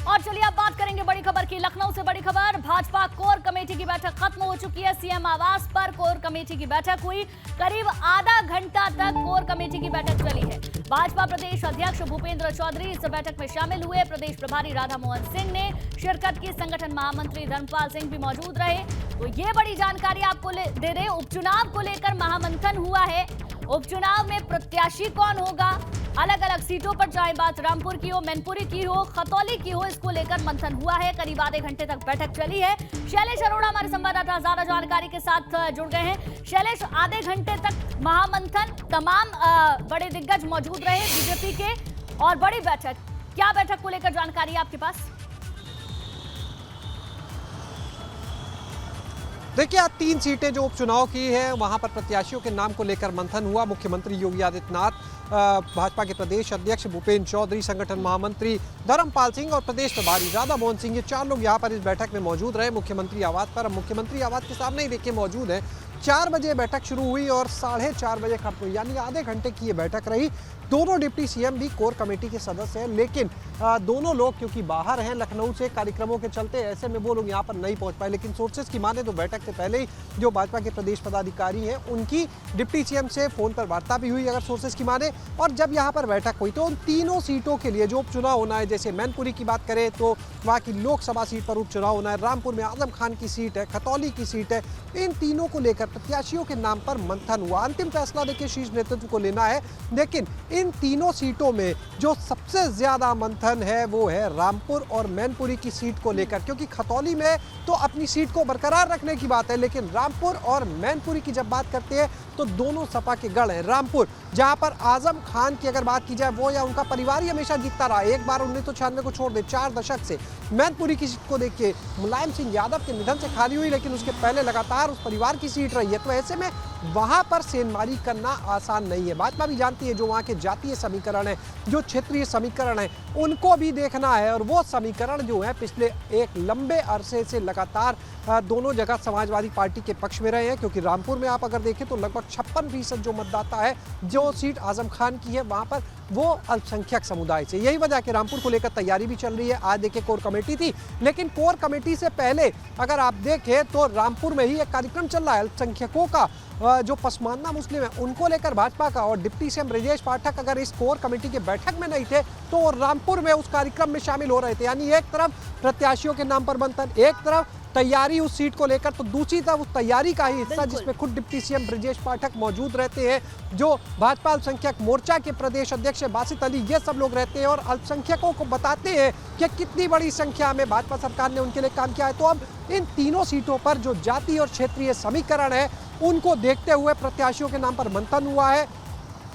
और चलिए अब बात करेंगे बड़ी खबर की। लखनऊ से बड़ी खबर, भाजपा कोर कमेटी की बैठक खत्म हो चुकी है। सीएम आवास पर कोर कमेटी की बैठक हुई। करीब आधा घंटा तक कोर कमेटी की बैठक चली है। भाजपा प्रदेश अध्यक्ष भूपेंद्र चौधरी इस बैठक में शामिल हुए। प्रदेश प्रभारी राधा मोहन सिंह ने शिरकत की। संगठन महामंत्री धर्मपाल सिंह भी मौजूद रहे। तो ये बड़ी जानकारी आपको दे रहे। उपचुनाव को लेकर महामंथन हुआ है। उपचुनाव में प्रत्याशी कौन होगा, अलग अलग सीटों पर, चाहे बात रामपुर की हो, मैनपुरी की हो, खतौली की हो, इसको लेकर मंथन हुआ है। करीब आधे घंटे तक बैठक चली है। शैलेश अरोड़ा हमारे संवाददाता ज्यादा जानकारी के साथ जुड़ गए हैं। शैलेश, आधे घंटे तक महामंथन, तमाम बड़े दिग्गज मौजूद रहे बीजेपी के, और बड़ी बैठक, क्या बैठक को लेकर जानकारी है आपके पास? देखिए, आज 3 सीटें जो उपचुनाव की है वहां पर प्रत्याशियों के नाम को लेकर मंथन हुआ। मुख्यमंत्री योगी आदित्यनाथ, भाजपा के प्रदेश अध्यक्ष भूपेंद्र चौधरी, संगठन महामंत्री धर्मपाल सिंह और प्रदेश प्रभारी राधा मोहन सिंह, ये 4 लोग यहां पर इस बैठक में मौजूद रहे मुख्यमंत्री आवास पर। मुख्यमंत्री आवास के सामने ही देखिए मौजूद है। 4 बजे बैठक शुरू हुई और 4:30 बजे खत्म हुई, यानी आधे घंटे की ये बैठक रही। दोनों डिप्टी सीएम भी कोर कमेटी के सदस्य हैं, लेकिन दोनों लोग क्योंकि बाहर हैं लखनऊ से कार्यक्रमों के चलते, ऐसे में वो लोग यहाँ पर नहीं पहुँच पाए। लेकिन सोर्सेज की माने तो बैठक से पहले ही जो भाजपा के प्रदेश पदाधिकारी हैं उनकी डिप्टी सीएम से फोन पर वार्ता भी हुई, अगर सोर्सेज की माने। और जब यहाँ पर बैठक हुई तो उन तीनों सीटों के लिए जो उपचुनाव होना है, जैसे मैनपुरी की बात करें तो वहाँ की लोकसभा सीट पर उपचुनाव होना है, रामपुर में आजम खान की सीट है, खतौली की सीट है, इन तीनों को लेकर प्रत्याशियों के नाम पर मंथन हुआ। अंतिम फैसला देखिए शीर्ष नेतृत्व को लेना है, लेकिन इन तीनों सीटों में जो सबसे ज्यादा मंथन है वो है रामपुर और मैनपुरी की सीट को लेकर, क्योंकि खतौली में तो अपनी सीट को बरकरार रखने की बात है, लेकिन रामपुर और मैनपुरी की जब बात करते हैं तो दोनों सपा के गढ़ हैं। रामपुर जहां पर आजम खान की अगर बात की जाए, वो या उनका परिवार ही हमेशा जीतता रहा, एक बार 1996 को छोड़ दे 4 दशक से। मैनपुरी की सीट को देखिए मुलायम सिंह यादव के निधन से खाली हुई, लेकिन उसके पहले लगातार उस परिवार की सीट रही है। तो ऐसे में वहां पर सेंधमारी करना आसान नहीं है। भाजपा भी जानती है जो वहां के जातीय समीकरण है, जो क्षेत्रीय समीकरण है, उनको भी देखना है। और वो समीकरण जो है पिछले एक लंबे अरसे से लगातार दोनों जगह समाजवादी पार्टी के पक्ष में रहे हैं, क्योंकि रामपुर में आप अगर देखें तो लगभग 56% जो मतदाता है, जो सीट आजम खान की है, वहां पर वो अल्पसंख्यक समुदाय से। यही वजह कि रामपुर को लेकर तैयारी भी चल रही है। आज देखिए कोर कमेटी थी, लेकिन कोर कमेटी से पहले अगर आप देखें तो रामपुर में ही एक कार्यक्रम चल रहा है अल्पसंख्यकों का, जो पसमानदा मुस्लिम है उनको लेकर भाजपा का। और डिप्टी सीएम ब्रजेश पाठक अगर इस कोर कमेटी की बैठक में नहीं थे तो रामपुर में उस कार्यक्रम में शामिल हो रहे थे। यानी एक तरफ प्रत्याशियों के नाम पर मंथन, एक तरफ तैयारी उस सीट को लेकर, तो दूसरी तरफ उस तैयारी का ही हिस्सा जिसमें खुद डिप्टी सीएम ब्रजेश पाठक मौजूद रहते हैं, जो भाजपा अल्पसंख्यक मोर्चा के प्रदेश अध्यक्ष बासित अली, ये सब लोग रहते हैं और अल्पसंख्यकों को बताते हैं कि कितनी बड़ी संख्या में भाजपा सरकार ने उनके लिए काम किया है। तो अब इन तीनों सीटों पर जो जाति और क्षेत्रीय समीकरण है उनको देखते हुए प्रत्याशियों के नाम पर मंथन हुआ है।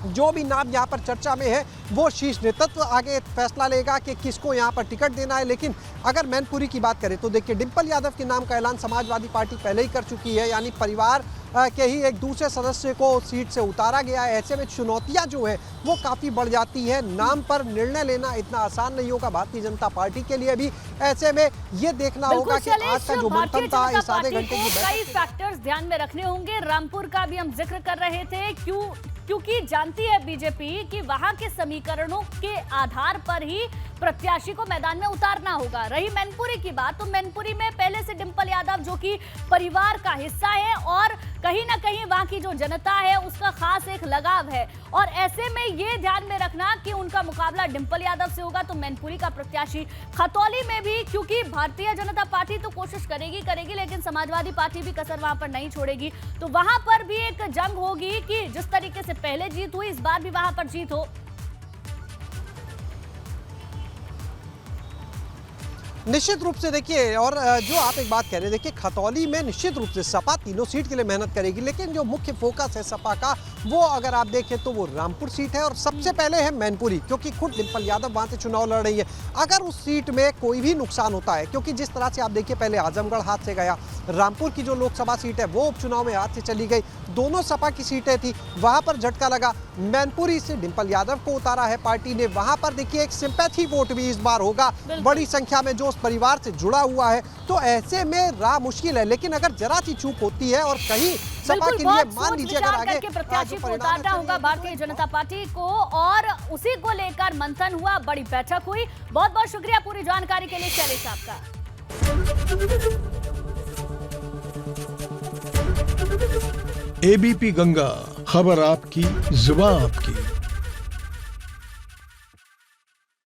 जो भी नाम यहाँ पर चर्चा में है वो शीर्ष नेतृत्व आगे फैसला लेगा कि किसको यहाँ पर टिकट देना है। लेकिन अगर मैनपुरी की बात करें तो देखिए डिंपल यादव के नाम का ऐलान समाजवादी पार्टी पहले ही कर चुकी है, यानी परिवार के ही एक दूसरे सदस्य को सीट से उतारा गया है। ऐसे में चुनौतियां जो है वो काफ़ी बढ़ जाती है। नाम पर निर्णय लेना इतना आसान नहीं होगा भारतीय जनता पार्टी के लिए भी। ऐसे में ये देखना होगा कि आज का जो मंथन था इस आधे घंटे की कई फैक्टर्स ध्यान में रखने होंगे। रामपुर का भी हम जिक्र कर रहे थे, क्योंकि जानती है बीजेपी कि वहां के समीकरणों के आधार पर ही प्रत्याशी को मैदान में उतारना होगा। रही मैनपुरी की बात, तो मैनपुरी में पहले से डिंपल यादव जो कि परिवार का हिस्सा है और कहीं ना कहीं वहां की जो जनता है उसका खास एक लगाव है। और ऐसे में ये ध्यान में रखना कि उनका मुकाबला डिंपल यादव से होगा। तो मैनपुरी का प्रत्याशी खतौली में भी, क्योंकि भारतीय जनता पार्टी तो कोशिश करेगी, लेकिन समाजवादी पार्टी भी कसर वहां पर नहीं छोड़ेगी। तो वहां पर भी एक जंग होगी कि जिस तरीके से पहले जीत हुई, इस बार भी वहां पर जीत हो। निश्चित रूप से देखिए, और जो आप एक बात कह रहे हैं, देखिए खतौली में निश्चित रूप से सपा तीनों सीट के लिए मेहनत करेगी, लेकिन जो मुख्य फोकस है सपा का वो अगर आप देखें तो वो रामपुर सीट है और सबसे पहले है मैनपुरी, क्योंकि खुद डिंपल यादव वहां से चुनाव लड़ रही है। अगर उस सीट में कोई भी नुकसान होता है, क्योंकि जिस तरह से आप देखिए पहले आजमगढ़ हाथ से गया, रामपुर की जो लोकसभा सीट है वो उपचुनाव में हाथ से चली गई, दोनों सपा की सीटें थी, वहां पर झटका लगा। मैनपुरी से डिंपल यादव को उतारा है पार्टी ने, वहां पर देखिए एक सिंपैथी वोट भी इस बार होगा। बड़ी संख्या में जो उस परिवार से जुड़ा हुआ है तो ऐसे में राह मुश्किल है। लेकिन अगर जरा सी चूक होती है और कहीं सपा बिल्कुल, के लिए बहुत मान सोच लीजिए विचार अगर आगे करके प्रत्याशी जो को परिणाम है, उतारना होगा भारतीय जनता पार्टी को, और उसी को लेकर मंथन हुआ, बड़ी बैठक हुई। बहुत बहुत शुक्रिया पूरी जानकारी के लिए शैलेश साहब का। एबीपी गंगा, खबर आपकी, जुबान आपकी।